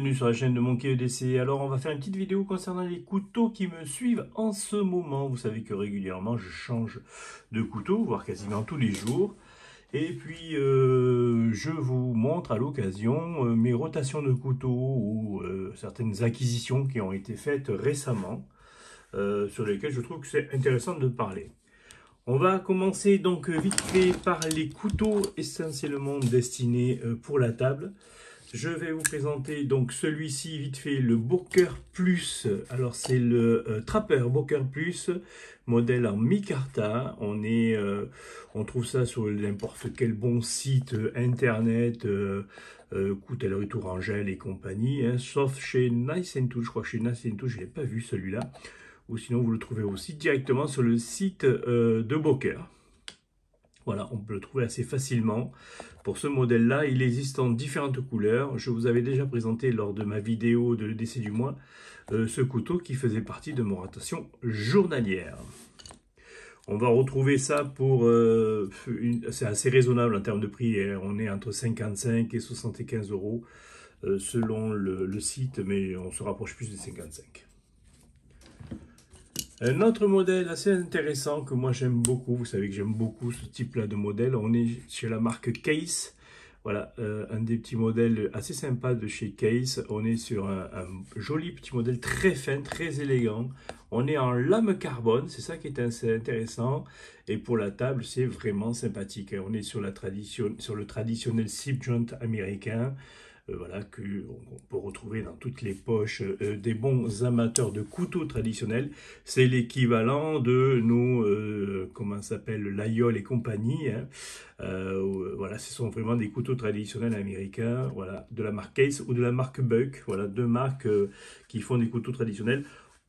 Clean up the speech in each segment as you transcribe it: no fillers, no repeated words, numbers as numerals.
bienvenue sur la chaîne de Monkey EDC. Alors on va faire une petite vidéo concernant les couteaux qui me suivent en ce moment. Vous savez que régulièrement je change de couteau, voire quasiment tous les jours. Et puis je vous montre à l'occasion mes rotations de couteaux ou certaines acquisitions qui ont été faites récemment, sur lesquelles je trouve que c'est intéressant de parler. On va commencer donc vite fait par les couteaux essentiellement destinés pour la table. Je vais vous présenter donc celui-ci vite fait, le Booker Plus. Alors c'est le Trapper Booker Plus, modèle en micarta. On trouve ça sur n'importe quel bon site internet, coutellerie Tourangelle et compagnie, hein, sauf chez Nice & Touch. Je crois que chez Nice & Touch, je ne l'ai pas vu celui-là. Ou sinon vous le trouvez aussi directement sur le site de Booker. Voilà, on peut le trouver assez facilement. Pour ce modèle-là, il existe en différentes couleurs. Je vous avais déjà présenté lors de ma vidéo de l'EDC du mois ce couteau qui faisait partie de mon rotation journalière. On va retrouver ça pour... c'est assez raisonnable en termes de prix. Hein. On est entre 55 et 75 euros selon le site, mais on se rapproche plus de 55. Un autre modèle assez intéressant que moi j'aime beaucoup, vous savez que j'aime beaucoup ce type-là de modèle, on est chez la marque Case. Voilà, un des petits modèles assez sympas de chez Case. On est sur un joli petit modèle très fin, très élégant. On est en lame carbone, c'est ça qui est assez intéressant. Et pour la table, c'est vraiment sympathique. On est sur le traditionnel slip joint américain. Voilà, qu'on peut retrouver dans toutes les poches des bons amateurs de couteaux traditionnels. C'est l'équivalent de nos, comment ça s'appelle, l'Aïol et compagnie. Hein. Voilà, ce sont vraiment des couteaux traditionnels américains, voilà, de la marque Case ou de la marque Buck. Voilà, deux marques qui font des couteaux traditionnels.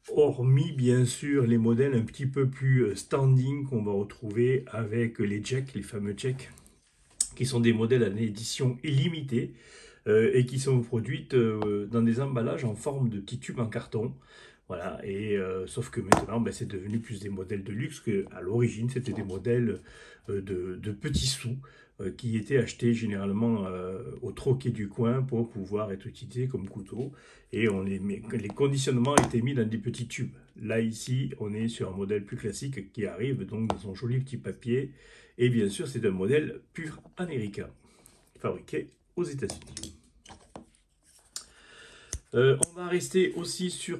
Hormis bien sûr les modèles un petit peu plus standing qu'on va retrouver avec les Jack, les fameux Jack, qui sont des modèles à l'édition illimitée. Et qui sont produites dans des emballages en forme de petits tubes en carton. Voilà, et sauf que maintenant, ben, c'est devenu plus des modèles de luxe qu'à l'origine, c'était des modèles de petits sous qui étaient achetés généralement au troquet du coin pour pouvoir être utilisés comme couteau. Et les conditionnements étaient mis dans des petits tubes. Là, ici, on est sur un modèle plus classique qui arrive donc dans son joli petit papier. Et bien sûr, c'est un modèle pur américain, fabriqué aux États-Unis. On va rester aussi sur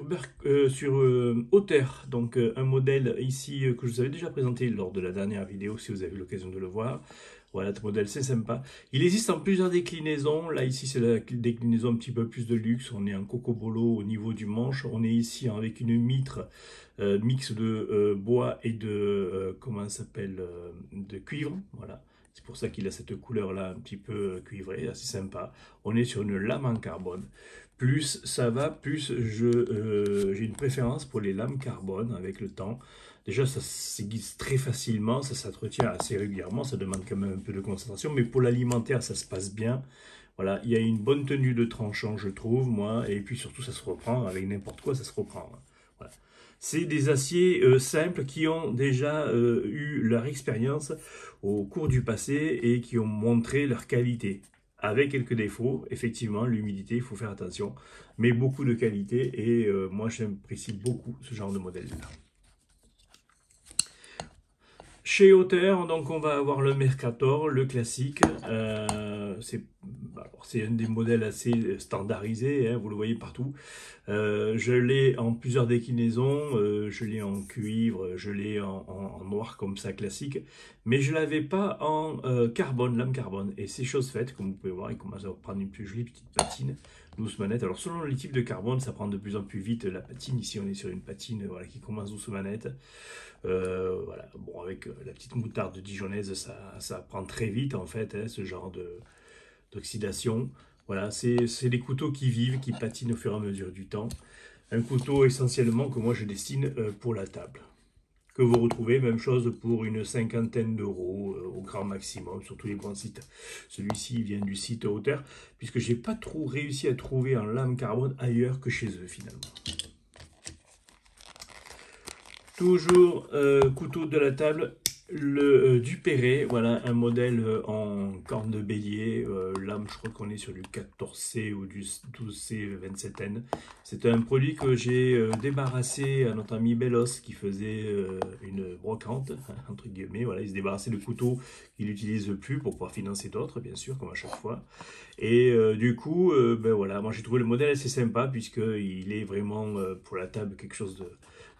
Otter, donc un modèle ici que je vous avais déjà présenté lors de la dernière vidéo si vous avez eu l'occasion de le voir. Voilà, ce modèle c'est sympa. Il existe en plusieurs déclinaisons. Là ici c'est la déclinaison un petit peu plus de luxe. On est en cocobolo au niveau du manche. On est ici avec une mitre mix de bois et de comment ça s'appelle, de cuivre. Voilà. C'est pour ça qu'il a cette couleur-là un petit peu cuivrée, assez sympa. On est sur une lame en carbone. Plus ça va, plus j'ai une préférence pour les lames carbone avec le temps. Déjà, ça s'aiguise très facilement, ça s'entretient assez régulièrement, ça demande quand même un peu de concentration. Mais pour l'alimentaire, ça se passe bien. Voilà, il y a une bonne tenue de tranchant, je trouve, moi. Et puis surtout, ça se reprend. Avec n'importe quoi, ça se reprend. Voilà. C'est des aciers simples qui ont déjà eu leur expérience au cours du passé et qui ont montré leur qualité. Avec quelques défauts, effectivement, l'humidité, il faut faire attention, mais beaucoup de qualité et moi j'apprécie beaucoup ce genre de modèle-là. Chez Otter, donc on va avoir le Mercator, le classique. C'est un des modèles assez standardisés, hein, vous le voyez partout. Je l'ai en plusieurs déclinaisons, je l'ai en cuivre, je l'ai en noir comme ça classique, mais je ne l'avais pas en carbone, lame carbone. Et c'est chose faite, comme vous pouvez voir, il commence à prendre une plus jolie petite patine, douce manette. Alors selon les types de carbone, ça prend de plus en plus vite la patine. Ici on est sur une patine voilà, qui commence douce manette. Voilà. Bon, avec la petite moutarde dijonnaise, ça prend très vite en fait, hein, ce genre d'oxydation. Voilà, c'est des couteaux qui vivent, qui patinent au fur et à mesure du temps. Un couteau essentiellement que moi je destine pour la table. Que vous retrouvez, même chose pour une cinquantaine d'euros au grand maximum sur tous les grands sites. Celui-ci vient du site Otter, puisque j'ai pas trop réussi à trouver en lame carbone ailleurs que chez eux finalement. Toujours couteau de la table, Duperré, voilà, un modèle en corne de bélier. Là, je crois qu'on est sur du 14C ou du 12C 27N. C'est un produit que j'ai débarrassé à notre ami Bellos qui faisait une brocante, entre guillemets. Voilà, il se débarrassait de couteaux qu'il n'utilise plus pour pouvoir financer d'autres, bien sûr, comme à chaque fois. Et du coup, ben voilà, moi j'ai trouvé le modèle assez sympa puisqu'il est vraiment pour la table quelque chose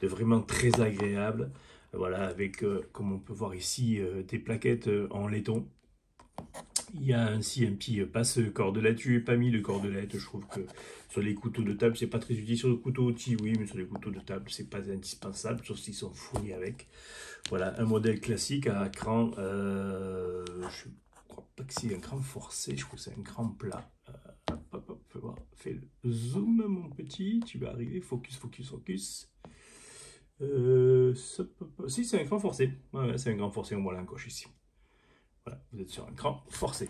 de vraiment très agréable. Voilà, avec, comme on peut voir ici, des plaquettes en laiton. Il y a ainsi un petit passe-cordelette. Je n'ai pas mis de cordelette. Je trouve que sur les couteaux de table, c'est pas très utile. Sur le couteau outil, oui, mais sur les couteaux de table, c'est pas indispensable, sauf s'ils sont fournis avec. Voilà, un modèle classique à cran. Je crois pas que c'est un cran forcé. Je crois que c'est un cran plat. Hop, hop, fais voir. Fais le zoom, mon petit. Tu vas arriver. Focus, focus, focus. Si, c'est un cran forcé. Ouais, c'est un cran forcé, on voit la coche ici. Voilà, vous êtes sur un cran forcé.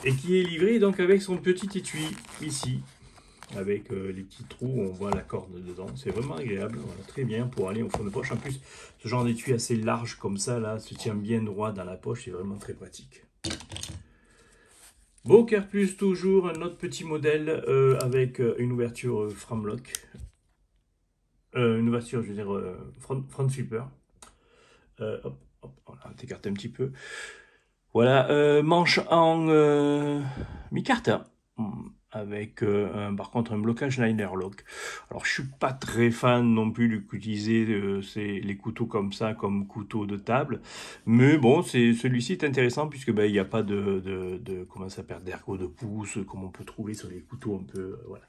Et qui est livré donc avec son petit étui ici, avec les petits trous, on voit la corde dedans. C'est vraiment agréable, voilà, très bien pour aller au fond de poche. En plus, ce genre d'étui assez large comme ça, là, se tient bien droit dans la poche, c'est vraiment très pratique. Bowker Plus, toujours un autre petit modèle avec une ouverture Framlock. Une ouverture, je veux dire, front flipper. Hop, hop, on t'écarte un petit peu. Voilà, manche en mi-carte. Avec par contre un blocage liner lock. Alors je suis pas très fan non plus d'utiliser les couteaux comme ça, comme couteau de table. Mais bon, celui-ci est intéressant puisque ben, il n'y a pas comment ça s'appelle, d'ergot de pouce, comme on peut trouver sur les couteaux un peu, voilà,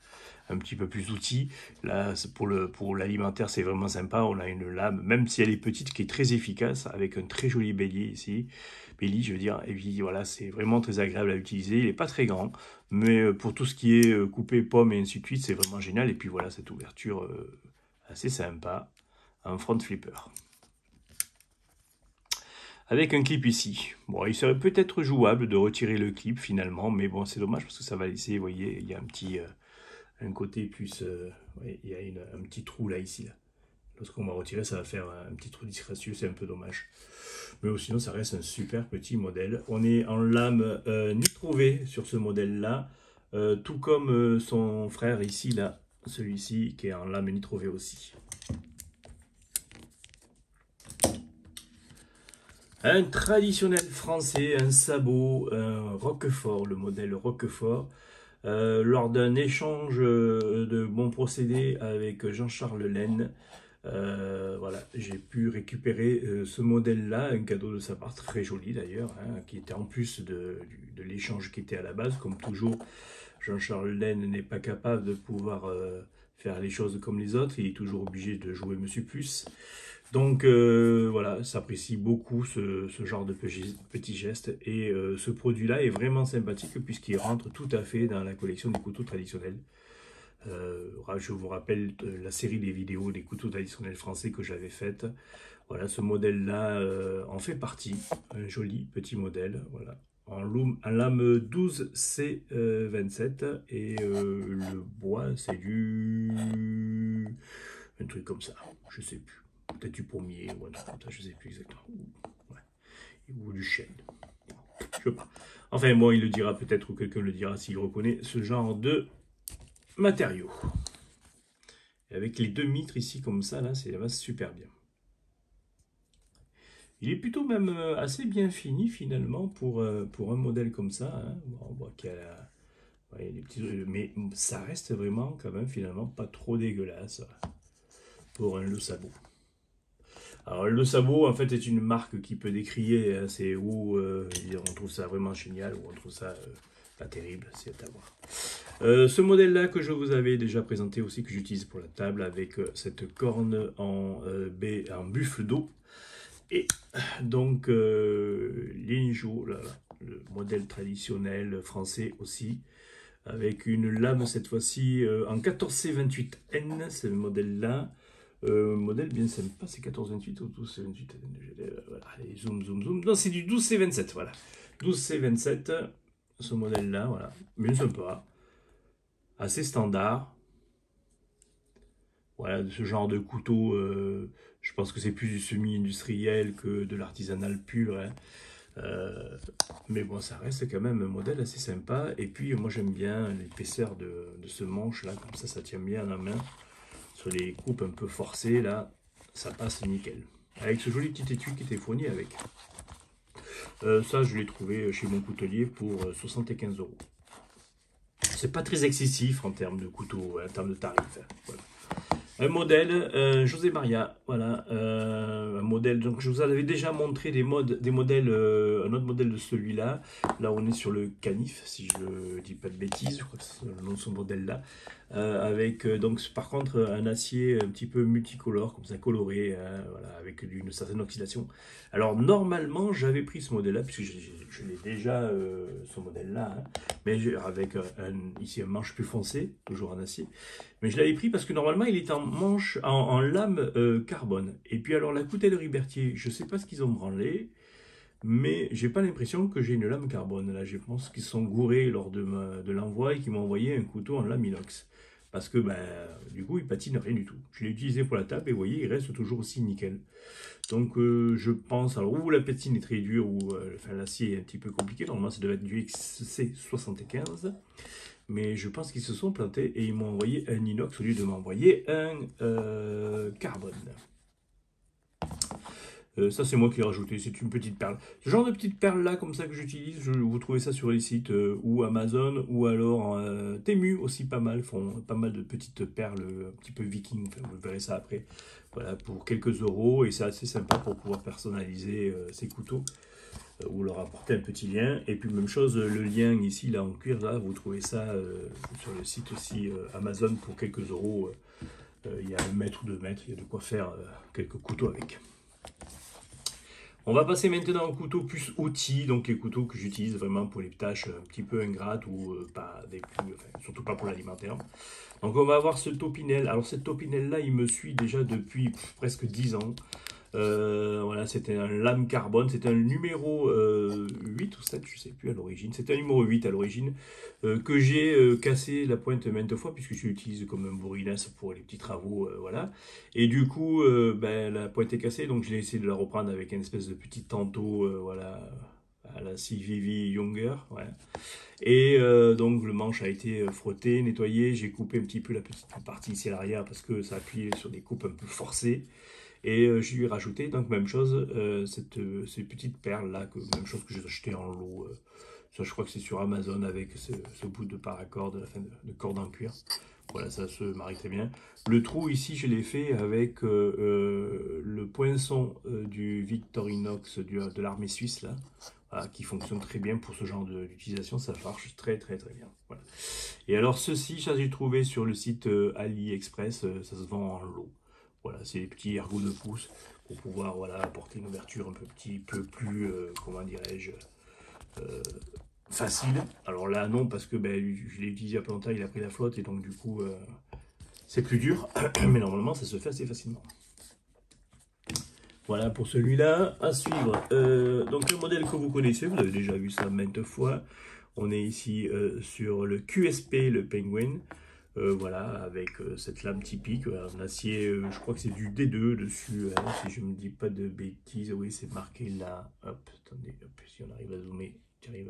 un petit peu plus outils. Là, pour l'alimentaire, c'est vraiment sympa. On a une lame, même si elle est petite, qui est très efficace, avec un très joli bélier ici. Bélier, je veux dire. Et puis voilà, c'est vraiment très agréable à utiliser. Il n'est pas très grand, mais pour tout ce qui est coupé pommes et ainsi de suite, c'est vraiment génial. Et puis voilà, cette ouverture assez sympa, un front flipper. Avec un clip ici. Bon, il serait peut-être jouable de retirer le clip finalement, mais bon, c'est dommage parce que ça va laisser, vous voyez, il y a un petit... un côté plus... ouais, il y a un petit trou là, ici. Là. Lorsqu'on va retirer, ça va faire un petit trou disgracieux, c'est un peu dommage. Mais sinon, ça reste un super petit modèle. On est en lame Nitro V sur ce modèle-là, tout comme son frère ici, là, celui-ci, qui est en lame Nitro V aussi. Un traditionnel français, un sabot, un Roquefort, le modèle Roquefort. Lors d'un échange de bons procédés avec Jean-Charles Laine, voilà, j'ai pu récupérer ce modèle-là, un cadeau de sa part, très joli d'ailleurs, hein, qui était en plus de l'échange qui était à la base. Comme toujours, Jean-Charles Laine n'est pas capable de pouvoir faire les choses comme les autres, il est toujours obligé de jouer Monsieur Plus. Donc voilà, s'apprécie beaucoup ce genre de petits gestes et ce produit-là est vraiment sympathique puisqu'il rentre tout à fait dans la collection des couteaux traditionnels. Je vous rappelle la série des vidéos des couteaux traditionnels français que j'avais faite. Voilà, ce modèle-là en fait partie, un joli petit modèle, voilà. En lame 12C27 et le bois c'est un truc comme ça, je sais plus. Peut-être du pommier ou un truc comme ça, je sais plus exactement. Ouais. Ou du chêne. Je sais pas. Enfin, bon, il le dira peut-être ou quelqu'un le dira s'il reconnaît ce genre de matériaux. Et avec les deux mitres ici comme ça, là, ça va super bien. Il est plutôt même assez bien fini finalement pour un modèle comme ça. Hein. Bon, on voit qu'il y a ouais, des petits, mais ça reste vraiment quand même finalement pas trop dégueulasse pour un Le Sabot. Alors le sabot en fait est une marque qui peut décrier, hein, c'est où on trouve ça vraiment génial ou on trouve ça pas terrible, c'est à voir. Ce modèle là que je vous avais déjà présenté aussi, que j'utilise pour la table avec cette corne en buffle d'eau et donc l'Injo, le modèle traditionnel français aussi, avec une lame cette fois-ci en 14C28N, c'est le modèle là. Modèle bien sympa, c'est 1428 ou 12C28. Voilà, allez, zoom, zoom, zoom. Non, c'est du 12C27, voilà. 12C27, ce modèle-là, voilà. Bien sympa. Assez standard. voilà, de ce genre de couteau. Je pense que c'est plus du semi-industriel que de l'artisanal pur, hein. Mais bon, ça reste quand même un modèle assez sympa. Et puis, moi, j'aime bien l'épaisseur de ce manche-là. Comme ça tient bien à la main. Sur les coupes un peu forcées, là, ça passe nickel. Avec ce joli petit étui qui était fourni avec. Ça, je l'ai trouvé chez mon coutelier pour 75 €. C'est pas très excessif en termes de couteau, en termes de tarifs, hein. Voilà. Un modèle, José Maria, voilà, un modèle, donc je vous avais déjà montré des modèles, un autre modèle de celui-là, là on est sur le canif, si je ne dis pas de bêtises, je crois que c'est le nom de ce modèle-là, avec donc par contre un acier un petit peu multicolore, comme ça coloré, voilà, avec une certaine oxydation. Alors normalement j'avais pris ce modèle-là, puisque je l'ai déjà, ce modèle-là, hein, mais avec ici un manche plus foncé, toujours en acier. Mais je l'avais pris parce que normalement il est en manche, en lame carbone. Et puis alors la coutellerie Berthier, je ne sais pas ce qu'ils ont branlé, mais j'ai pas l'impression que j'ai une lame carbone. Là, je pense qu'ils sont gourés lors de l'envoi et qu'ils m'ont envoyé un couteau en lame inox. Parce que ben, du coup, il patine rien du tout. Je l'ai utilisé pour la table et vous voyez, il reste toujours aussi nickel. Donc je pense, alors ou la patine est très dure, ou enfin, l'acier est un petit peu compliqué. Normalement, ça devait être du XC75. Mais je pense qu'ils se sont plantés et ils m'ont envoyé un inox au lieu de m'envoyer un carbone. Ça, c'est moi qui l'ai rajouté, c'est une petite perle. Ce genre de petite perle là, comme ça que j'utilise, vous trouvez ça sur les sites ou Amazon ou alors Temu aussi pas mal, font pas mal de petites perles un petit peu viking, enfin, vous verrez ça après. Voilà, pour quelques euros et c'est assez sympa pour pouvoir personnaliser ces couteaux ou leur apporter un petit lien. Et puis même chose, le lien ici, là en cuir, là, vous trouvez ça sur le site aussi Amazon pour quelques euros. Il y a 1 mètre ou 2 mètres, il y a de quoi faire quelques couteaux avec. On va passer maintenant au couteau plus outils, donc les couteaux que j'utilise vraiment pour les tâches un petit peu ingrates ou pas des plus, enfin, surtout pas pour l'alimentaire. Donc on va avoir ce Topinel. Alors cette Topinel là, il me suit déjà depuis presque 10 ans. Voilà, c'était un lame carbone, c'était un numéro 8 ou 7, je ne sais plus à l'origine. C'était un numéro 8 à l'origine, que j'ai cassé la pointe maintes fois, puisque je l'utilise comme un bourrinasse pour les petits travaux, voilà. Et du coup, ben, la pointe est cassée, donc je l'ai essayé de la reprendre avec une espèce de petit tantôt, voilà, à la CVV Younger, ouais. Et donc le manche a été frotté, nettoyé, j'ai coupé un petit peu la petite partie ici à l'arrière, parce que ça appuyait sur des coupes un peu forcées. Et je lui ai rajouté, donc même chose, ces petites perles là, même chose que j'ai acheté en lot. Ça, je crois que c'est sur Amazon avec ce bout de paracorde, enfin de corde en cuir. Voilà, ça se marie très bien. Le trou ici, je l'ai fait avec le poinçon du Victorinox de l'armée suisse là, voilà, qui fonctionne très bien pour ce genre d'utilisation. Ça marche très très très bien. Voilà. Et alors ceci, ça j'ai trouvé sur le site AliExpress, ça se vend en lot. Voilà, c'est des petits ergots de pouce pour pouvoir voilà, apporter une ouverture un petit peu plus, comment dirais-je, facile. Alors là, non, parce que ben, je l'ai utilisé à peu longtemps, il a pris la flotte et donc du coup, c'est plus dur. Mais normalement, ça se fait assez facilement. Voilà pour celui-là. À suivre, donc le modèle que vous connaissez, vous avez déjà vu ça maintes fois. On est ici sur le QSP, le Penguin. Voilà, avec cette lame typique, en acier, je crois que c'est du D2 dessus, hein, si je ne me dis pas de bêtises. Oui, c'est marqué là. Hop, attendez, hop, si on arrive à zoomer,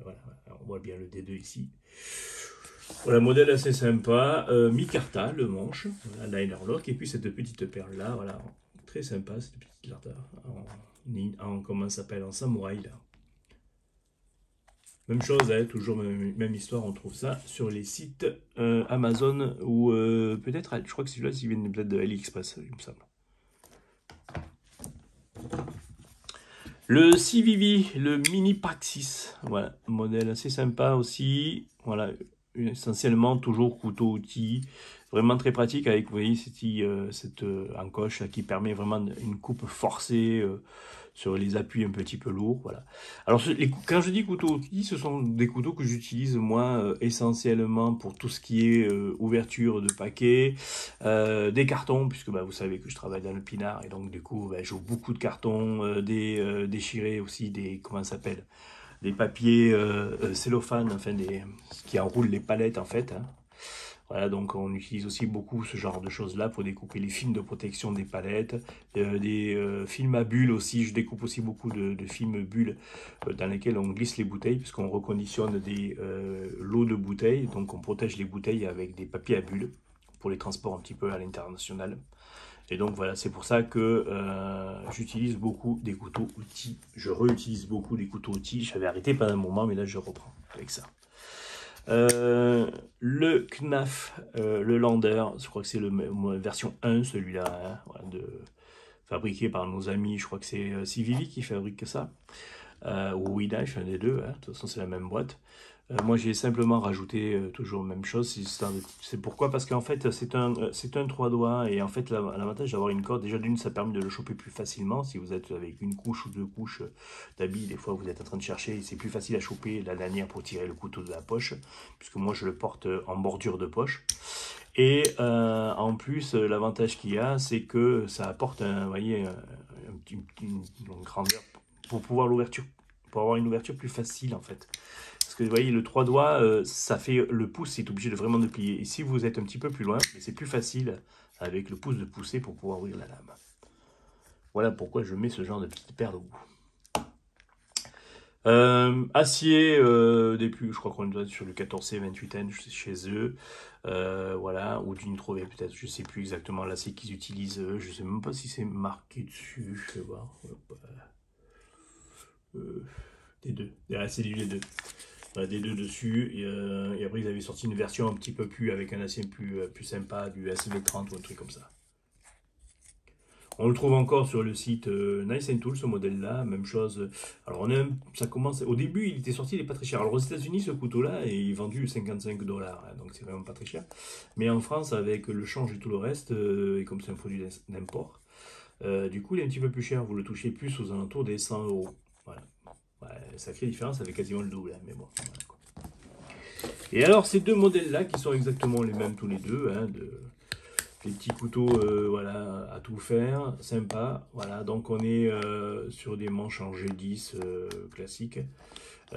voilà, on voit bien le D2 ici. Voilà, modèle assez sympa, mi-carta, le manche, voilà, liner lock, et puis cette petite perle là, voilà, très sympa, cette petite carta, comment ça s'appelle, en samouraï là. Même chose, hein, toujours même histoire, on trouve ça sur les sites Amazon ou peut-être, je crois que celui-là, il vient peut-être de AliExpress, il me semble. Le CVV, le Mini Praxis, voilà, modèle assez sympa aussi, voilà, essentiellement toujours couteau-outil, vraiment très pratique avec, vous voyez, cette encoche là, qui permet vraiment une coupe forcée, sur les appuis un petit peu lourds, voilà. Alors, quand je dis couteau-outil, ce sont des couteaux que j'utilise, moi, essentiellement pour tout ce qui est ouverture de paquets, des cartons, puisque bah, vous savez que je travaille dans le pinard, et donc du coup, bah, j'ouvre beaucoup de cartons, des déchirés aussi, comment ça s'appelle, des papiers cellophane, enfin, qui enroulent les palettes, en fait, hein. Voilà, donc on utilise aussi beaucoup ce genre de choses-là pour découper les films de protection des palettes, des films à bulles aussi. Je découpe aussi beaucoup de films bulles dans lesquels on glisse les bouteilles, puisqu'on reconditionne des lots de bouteilles. Donc on protège les bouteilles avec des papiers à bulles pour les transports un petit peu à l'international. Et donc voilà, c'est pour ça que j'utilise beaucoup des couteaux outils. Je réutilise beaucoup des couteaux outils. J'avais arrêté pendant un moment, mais là je reprends avec ça. Le Knaf, le Lander, je crois que c'est la version 1, celui-là, hein, voilà, fabriqué par nos amis, je crois que c'est Civivi qui fabrique ça, ou Widash, un des deux, hein, de toute façon c'est la même boîte. Moi j'ai simplement rajouté toujours la même chose, c'est pourquoi, parce qu'en fait c'est un 3 doigts, et en fait l'avantage d'avoir une corde, déjà d'une ça permet de le choper plus facilement, si vous êtes avec une couche ou deux couches d'habits, des fois vous êtes en train de chercher, c'est plus facile à choper la lanière pour tirer le couteau de la poche, puisque moi je le porte en bordure de poche. Et en plus l'avantage qu'il y a, c'est que ça apporte vous voyez, une grandeur pour pouvoir l'ouverture, pour avoir une ouverture plus facile en fait. Parce que vous voyez, le 3 doigts, ça fait le pouce, c'est obligé de vraiment de plier. Et si vous êtes un petit peu plus loin, c'est plus facile avec le pouce de pousser pour pouvoir ouvrir la lame. Voilà pourquoi je mets ce genre de petite paire de goût. Acier, je crois qu'on doit être sur le 14C 28N chez eux. Voilà, ou du Nitro-V peut-être, je ne sais plus exactement l'acier qu'ils utilisent. Je ne sais même pas si c'est marqué dessus, je vais voir. Des deux, c'est du D2. Voilà, des deux dessus, et après ils avaient sorti une version un petit peu plus, avec un acier plus sympa, du SV30 ou un truc comme ça. On le trouve encore sur le site Nice & Tool, ce modèle-là, même chose. Alors ça commence, au début il était sorti, il n'est pas très cher. Alors aux États-Unis ce couteau-là est vendu 55 $, hein, donc c'est vraiment pas très cher. Mais en France, avec le change et tout le reste, et comme c'est un produit d'import, du coup il est un petit peu plus cher, vous le touchez plus aux alentours des 100 €. Voilà. Ouais, sacrée différence avec quasiment le double, hein, mais bon. Voilà, quoi. Et alors ces deux modèles-là, qui sont exactement les mêmes tous les deux, hein, des petits couteaux voilà, à tout faire, sympa. Voilà, donc on est sur des manches en G10 classiques.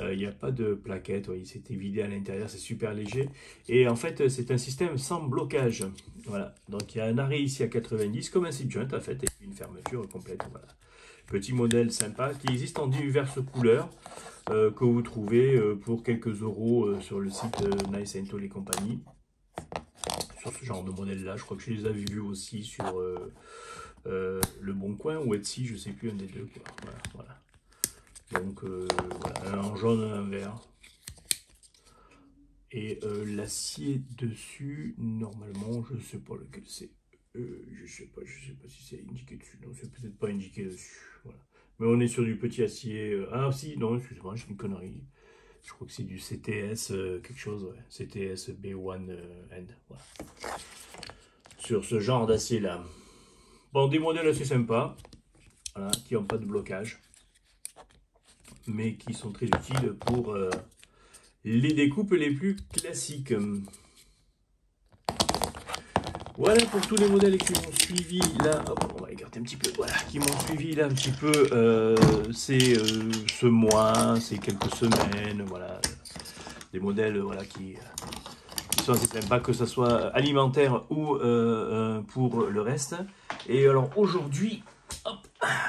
Il n'y a pas de plaquette, voyez, c'est vidé à l'intérieur, c'est super léger. Et en fait, c'est un système sans blocage. Voilà, donc il y a un arrêt ici à 90, comme un seat joint en fait, et une fermeture complète. Voilà. Petit modèle sympa qui existe en diverses couleurs. Que vous trouvez pour quelques euros sur le site Nice & Tool et compagnie. Sur ce genre de modèle-là, je crois que je les avais vus aussi sur Le Bon Coin ou Etsy, je sais plus, un des deux. Quoi. Voilà, voilà. Donc, voilà, un en jaune, un vert. Et l'acier dessus, normalement, je ne sais pas lequel c'est. Je sais pas si c'est indiqué dessus. Non, c'est peut-être pas indiqué dessus. Voilà. Mais on est sur du petit acier. Ah si, non, excusez-moi, j'ai une connerie. Je crois que c'est du CTS quelque chose, ouais. CTS B1N. Voilà. Sur ce genre d'acier là. Bon, des modèles assez sympas, voilà, qui n'ont pas de blocage, mais qui sont très utiles pour les découpes les plus classiques. Voilà pour tous les modèles qui m'ont suivi là, hop, on va écarter un petit peu, voilà, qui m'ont suivi là un petit peu ce mois, ces quelques semaines, voilà, des modèles voilà, qui sont assez sympas, que ce soit alimentaire ou pour le reste. Et alors aujourd'hui,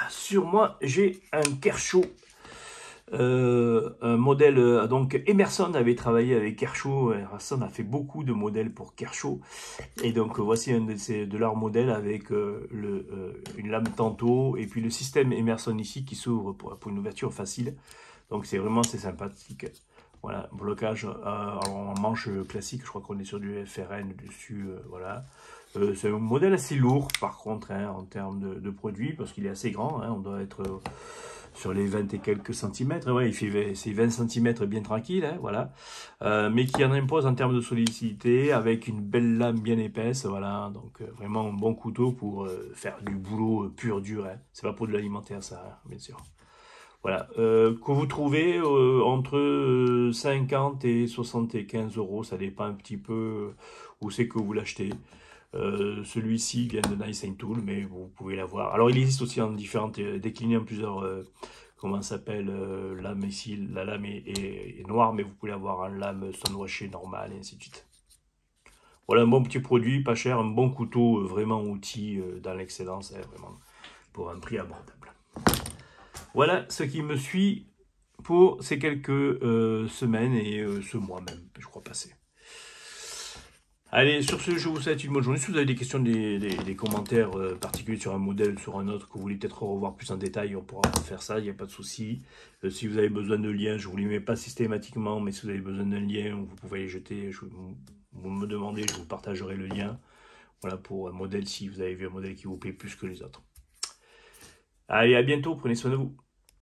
sur moi, j'ai un Kershaw. Un modèle, donc Emerson avait travaillé avec Kershaw. Emerson a fait beaucoup de modèles pour Kershaw, et donc voici un de leurs modèles avec une lame tantôt, et puis le système Emerson ici qui s'ouvre pour une ouverture facile, donc c'est vraiment assez sympathique. Voilà, blocage en manche classique, je crois qu'on est sur du FRN dessus, voilà. C'est un modèle assez lourd par contre, hein, en termes de produit, parce qu'il est assez grand, hein, on doit être sur les 20 et quelques centimètres, ouais, il fait ses 20 centimètres bien tranquille, hein, voilà, mais qui en impose en termes de solidité, avec une belle lame bien épaisse, voilà, donc vraiment un bon couteau pour faire du boulot pur dur, hein. C'est pas pour de l'alimentaire ça, hein, bien sûr. Voilà, que vous trouvez entre 50 et 75 €, ça dépend un petit peu où c'est que vous l'achetez. Celui-ci vient de Nice & Tool, mais vous pouvez l'avoir. Alors il existe aussi en différentes, décliné en plusieurs, comment ça s'appelle, lames ici. La lame est noire, mais vous pouvez l'avoir en lame stonewashée normale, et ainsi de suite. Voilà un bon petit produit, pas cher, un bon couteau, vraiment outil dans l'excellence, hein, vraiment, pour un prix abordable. Voilà ce qui me suit pour ces quelques semaines et ce mois même, je crois passé. Allez, sur ce, je vous souhaite une bonne journée. Si vous avez des questions, des commentaires particuliers sur un modèle, sur un autre, que vous voulez peut-être revoir plus en détail, on pourra faire ça, il n'y a pas de souci. Si vous avez besoin de liens, je ne vous les mets pas systématiquement, mais si vous avez besoin d'un lien, vous pouvez les jeter, vous me demandez, je vous partagerai le lien. Voilà, pour un modèle, si vous avez vu un modèle qui vous plaît plus que les autres. Allez, à bientôt, prenez soin de vous.